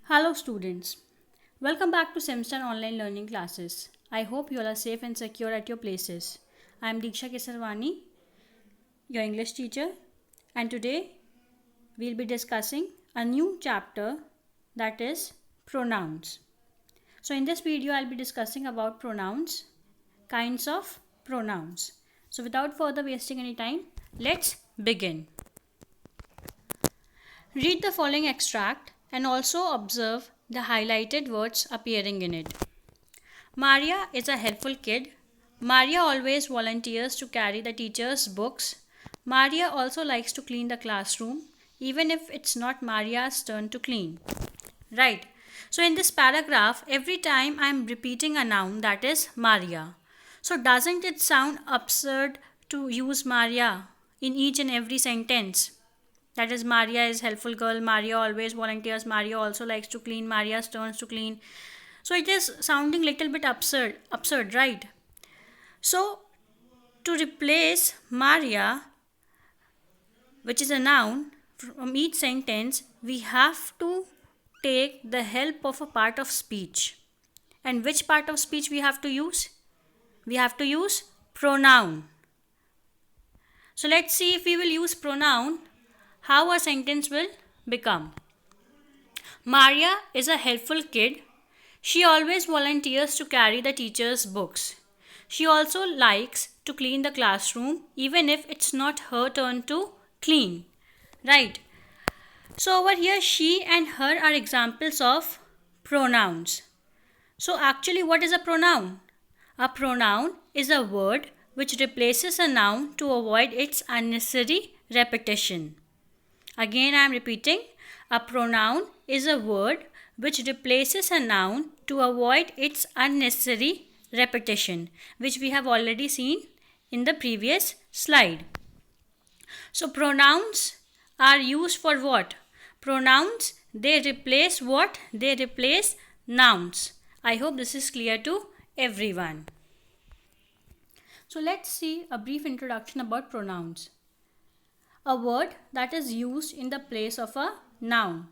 Hello students, welcome back to Semstar online learning classes. I hope you all are safe and secure at your places. I am Diksha Kesarwani, your English teacher, and today we'll be discussing a new chapter, that is pronouns. So in this video I'll be discussing about pronouns, kinds of pronouns. So without further wasting any time, let's begin. Read the following extract and also observe the highlighted words appearing in it. Maria is a helpful kid. Maria always volunteers to carry the teacher's books. Maria also likes to clean the classroom, even if it's not Maria's turn to clean. Right. So in this paragraph, every time I am repeating a noun, that is Maria. So doesn't it sound absurd to use Maria in each and every sentence? That is, Maria is helpful girl, Maria always volunteers, Maria also likes to clean, Maria's turns to clean. So it is sounding little bit absurd, right? So to replace Maria, which is a noun, from each sentence, we have to take the help of a part of speech. And which part of speech we have to use? We have to use pronoun. So let's see if we will use pronoun, how a sentence will become. Maria is a helpful kid. She always volunteers to carry the teacher's books. She also likes to clean the classroom even if it's not her turn to clean. Right. So over here she and her are examples of pronouns. So actually what is a pronoun? A pronoun is a word which replaces a noun to avoid its unnecessary repetition. Again I am repeating, a pronoun is a word which replaces a noun to avoid its unnecessary repetition, which we have already seen in the previous slide. So pronouns are used for what? Pronouns, they replace what? They replace nouns. I hope this is clear to everyone. So let's see a brief introduction about pronouns. A word that is used in the place of a noun.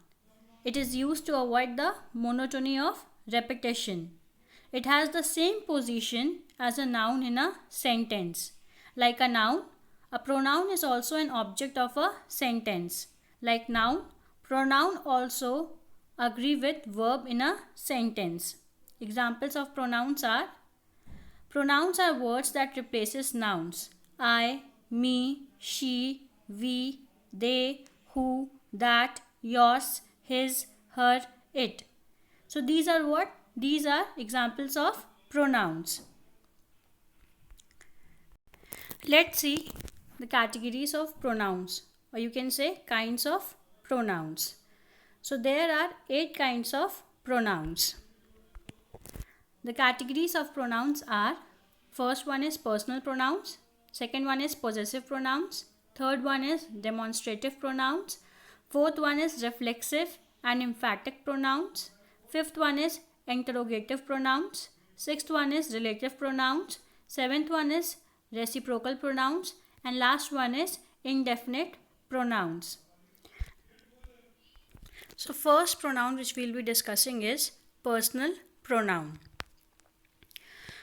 It is used to avoid the monotony of repetition. It has the same position as a noun in a sentence. Like a noun, a pronoun is also an object of a sentence. Like noun, pronoun also agree with verb in a sentence. Examples of pronouns are words that replaces nouns. I, me, she, we, they, who, that, yours, his, her, it. So these are what? These are examples of pronouns. Let's see the categories of pronouns, or you can say kinds of pronouns. So there are 8 kinds of pronouns. The categories of pronouns are: first one is personal pronouns, second one is possessive pronouns, third one is demonstrative pronouns, fourth one is reflexive and emphatic pronouns, fifth one is interrogative pronouns, sixth one is relative pronouns, seventh one is reciprocal pronouns, and last one is indefinite pronouns. So first pronoun which we will be discussing is personal pronoun.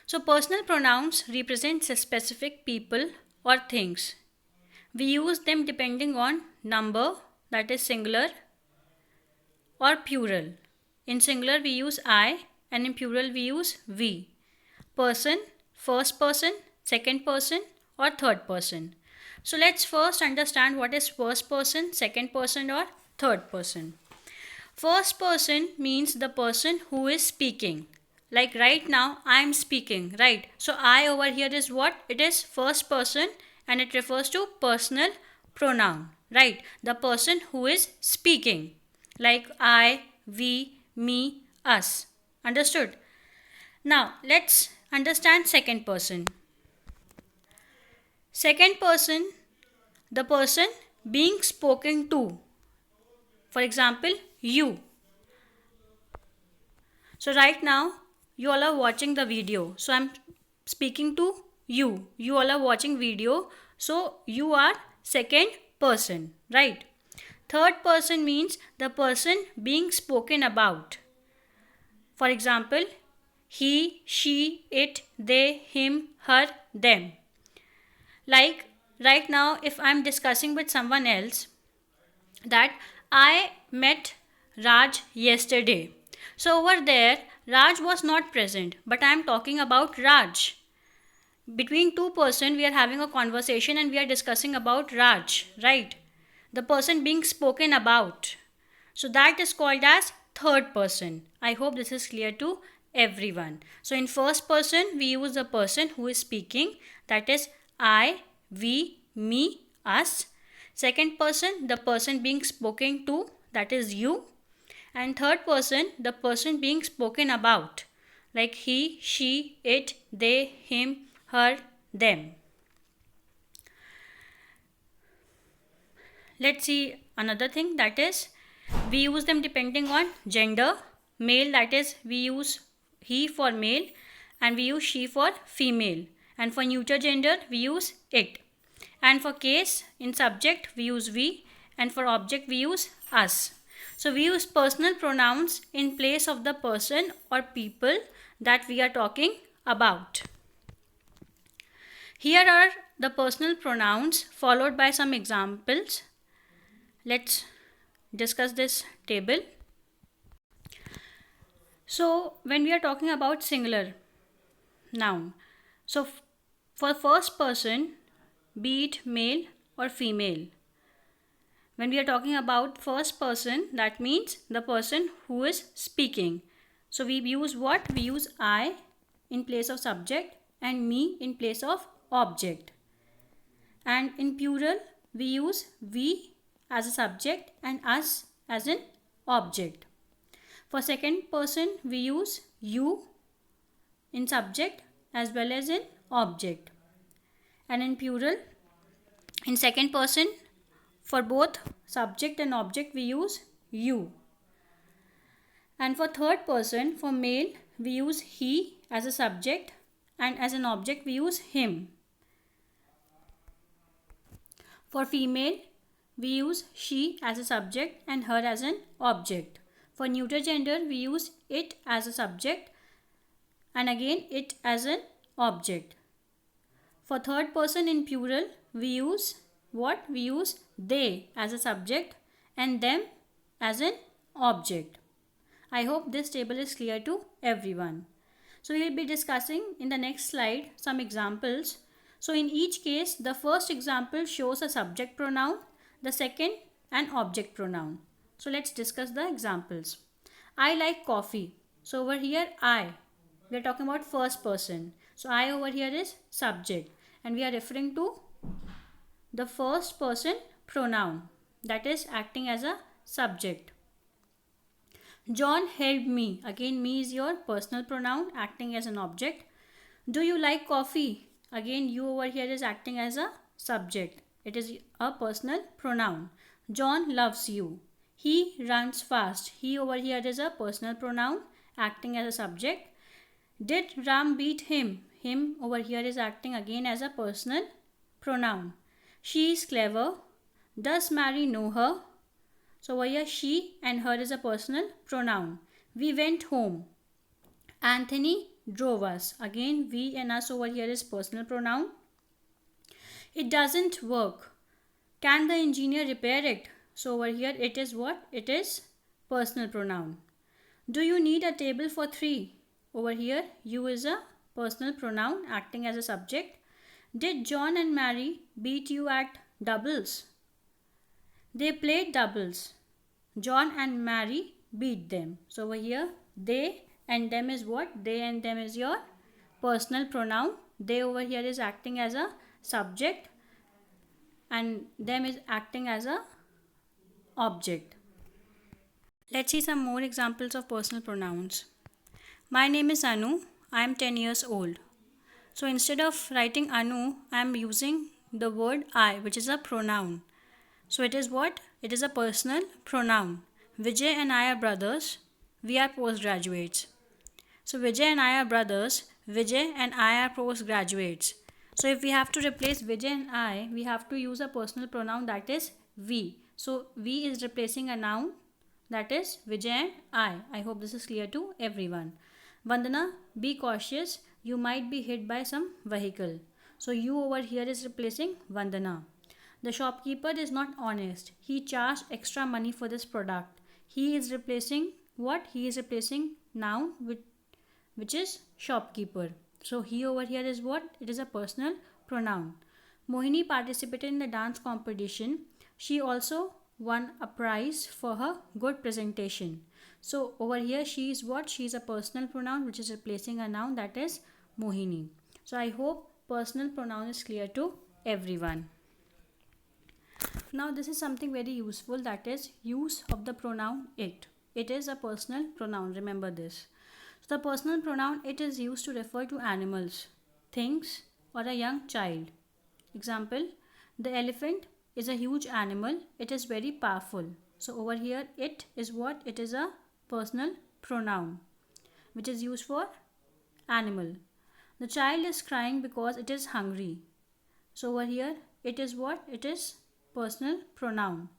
So personal pronouns represent specific people or things. We use them depending on number, that is singular, or plural. In singular we use I, and in plural we use we. Person, first person, second person, or third person. So let's first understand what is first person, second person, or third person. First person means the person who is speaking. Like right now I am speaking, right? So I over here is what? It is first person and it refers to personal pronoun, right? The person who is speaking, like I, we, me, us. Understood? Now let's understand second person. Second person, the person being spoken to. For example, you. So right now you all are watching the video. So I'm speaking to you. You all are watching video. So you are second person, right? Third person means the person being spoken about. For example, he, she, it, they, him, her, them. Like right now, if I'm discussing with someone else that I met Raj yesterday. So over there, Raj was not present, but I am talking about Raj. Between two person, we are having a conversation and we are discussing about Raj, right? The person being spoken about. So that is called as third person. I hope this is clear to everyone. So in first person, we use the person who is speaking, that is I, we, me, us. Second person, the person being spoken to, that is you. And third person, the person being spoken about, like he, she, it, they, him, her, them. Let's see another thing, that is we use them depending on gender. Male, that is we use he for male and we use she for female. And for neuter gender, we use it. And for case, in subject, we use we, and for object, we use us. So we use personal pronouns in place of the person or people that we are talking about. Here are the personal pronouns followed by some examples. Let's discuss this table. So when we are talking about singular noun, so for first person, be it male or female, when we are talking about first person, that means the person who is speaking. So we use what? We use I in place of subject and me in place of object. And in plural, we use we as a subject and us as an object. For second person, we use you in subject as well as in object. And in plural, in second person, for both subject and object, we use you. And for third person, for male, we use he as a subject and as an object, we use him. For female, we use she as a subject and her as an object. For neuter gender, we use it as a subject and again it as an object. For third person in plural, we use what? We use they as a subject and them as an object. I hope this table is clear to everyone. So we will be discussing in the next slide some examples. So in each case, the first example shows a subject pronoun, the second an object pronoun. So let's discuss the examples. I like coffee. So over here we are talking about first person. So I over here is subject and we are referring to the first person pronoun, that is acting as a subject. John helped me. Again, me is your personal pronoun acting as an object. Do you like coffee? Again, you over here is acting as a subject. It is a personal pronoun. John loves you. He runs fast. He over here is a personal pronoun acting as a subject. Did Ram beat him? Him over here is acting again as a personal pronoun. She is clever. Does Mary know her? So over here she and her is a personal pronoun. We went home. Anthony drove us. Again we and us over here is personal pronoun. It doesn't work. Can the engineer repair it? So over here it is what? It is personal pronoun. Do you need a table for three? Over here you is a personal pronoun acting as a subject. Did John and Mary beat you at doubles? They played doubles. John and Mary beat them. So over here they and them is what? They and them is your personal pronoun. They over here is acting as a subject and them is acting as a object. Let's see some more examples of personal pronouns. My name is Anu. I am 10 years old. So instead of writing Anu, I am using the word I, which is a pronoun. So it is what? It is a personal pronoun. Vijay and I are brothers. We are postgraduates. So Vijay and I are brothers. Vijay and I are postgraduates. So if we have to replace Vijay and I, we have to use a personal pronoun, that is we. So V is replacing a noun, that is Vijay and I. I hope this is clear to everyone. Vandana, be cautious. You might be hit by some vehicle. So you over here is replacing Vandana. The shopkeeper is not honest. He charged extra money for this product. He is replacing what? He is replacing noun which is shopkeeper. So he over here is what? It is a personal pronoun. Mohini participated in the dance competition. She also won a prize for her good presentation. So over here she is what? She is a personal pronoun which is replacing a noun, that is Mohini. So I hope personal pronoun is clear to everyone. Now this is something very useful, that is use of the pronoun it. It is a personal pronoun, remember this. So the personal pronoun it is used to refer to animals, things, or a young child. Example, the elephant is a huge animal. It is very powerful. So over here it is what? It is a personal pronoun which is used for animal. The child is crying because it is hungry. So over here it is what? It is personal pronoun.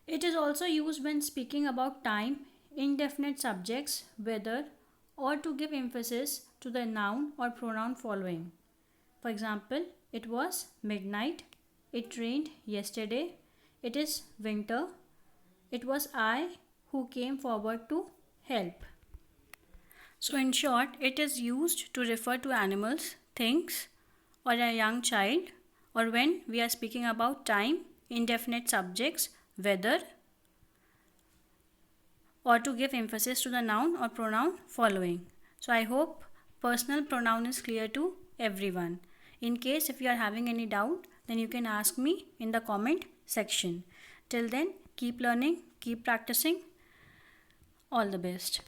It is also used when speaking about time, indefinite subjects, weather, or to give emphasis to the noun or pronoun following. For example, it was midnight, it rained yesterday, it is winter, it was I who came forward to help. So in short, it is used to refer to animals, things, or a young child, or when we are speaking about time, indefinite subjects, weather, or to give emphasis to the noun or pronoun following. So I hope personal pronoun is clear to everyone. In case if you are having any doubt, then you can ask me in the comment section. Till then, keep learning, keep practicing. All the best.